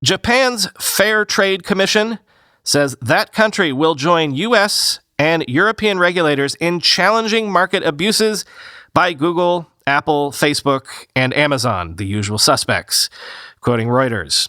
Japan's Fair Trade Commission says that country will join U.S. and European regulators in challenging market abuses by Google, Apple, Facebook, and Amazon, the usual suspects. Quoting Reuters,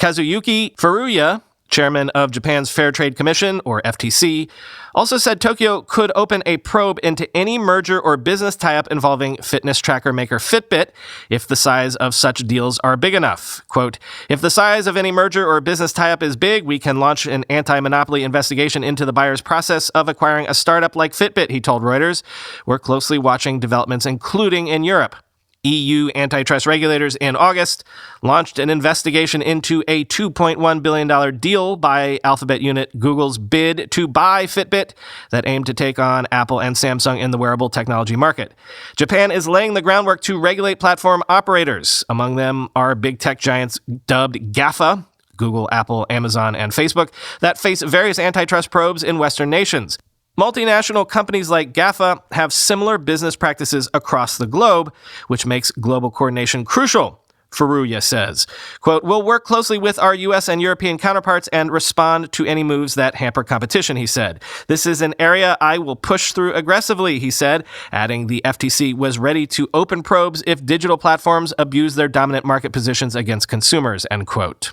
Kazuyuki Furuya, chairman of Japan's Fair Trade Commission, or FTC, also said Tokyo could open a probe into any merger or business tie-up involving fitness tracker maker Fitbit if the size of such deals are big enough. Quote, if the size of any merger or business tie-up is big, we can launch an anti-monopoly investigation into the buyer's process of acquiring a startup like Fitbit, he told Reuters. We're closely watching developments, including in Europe. EU antitrust regulators in August launched an investigation into a $2.1 billion deal by Alphabet unit Google's bid to buy Fitbit that aimed to take on Apple and Samsung in the wearable technology market. Japan is laying the groundwork to regulate platform operators. Among them are big tech giants dubbed GAFA, Google, Apple, Amazon, and Facebook, that face various antitrust probes in Western nations. Multinational companies like GAFA have similar business practices across the globe, which makes global coordination crucial, Furuya says. Quote, we'll work closely with our U.S. and European counterparts and respond to any moves that hamper competition, he said. This is an area I will push through aggressively, he said, adding the FTC was ready to open probes if digital platforms abuse their dominant market positions against consumers, end quote.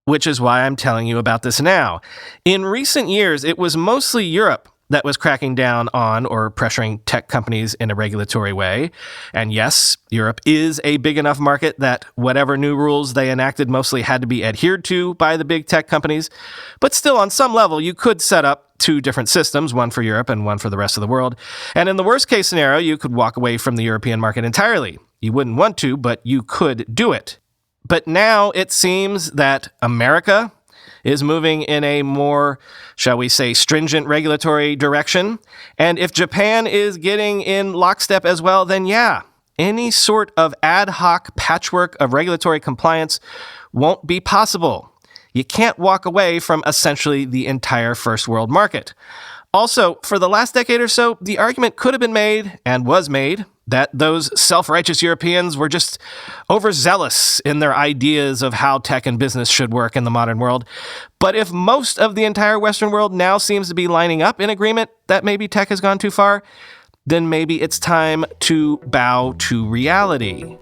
Which is why I'm telling you about this now. In recent years, it was mostly Europe that was cracking down on or pressuring tech companies in a regulatory way. And yes, Europe is a big enough market that whatever new rules they enacted mostly had to be adhered to by the big tech companies. But still, on some level, you could set up two different systems, one for Europe and one for the rest of the world. And in the worst case scenario, you could walk away from the European market entirely. You wouldn't want to, but you could do it. But now it seems that America is moving in a more, shall we say, stringent regulatory direction. And if Japan is getting in lockstep as well, then yeah, any sort of ad hoc patchwork of regulatory compliance won't be possible. You can't walk away from essentially the entire first world market. Also, for the last decade or so, the argument could have been made, and was made, that those self-righteous Europeans were just overzealous in their ideas of how tech and business should work in the modern world. But if most of the entire Western world now seems to be lining up in agreement that maybe tech has gone too far, then maybe it's time to bow to reality.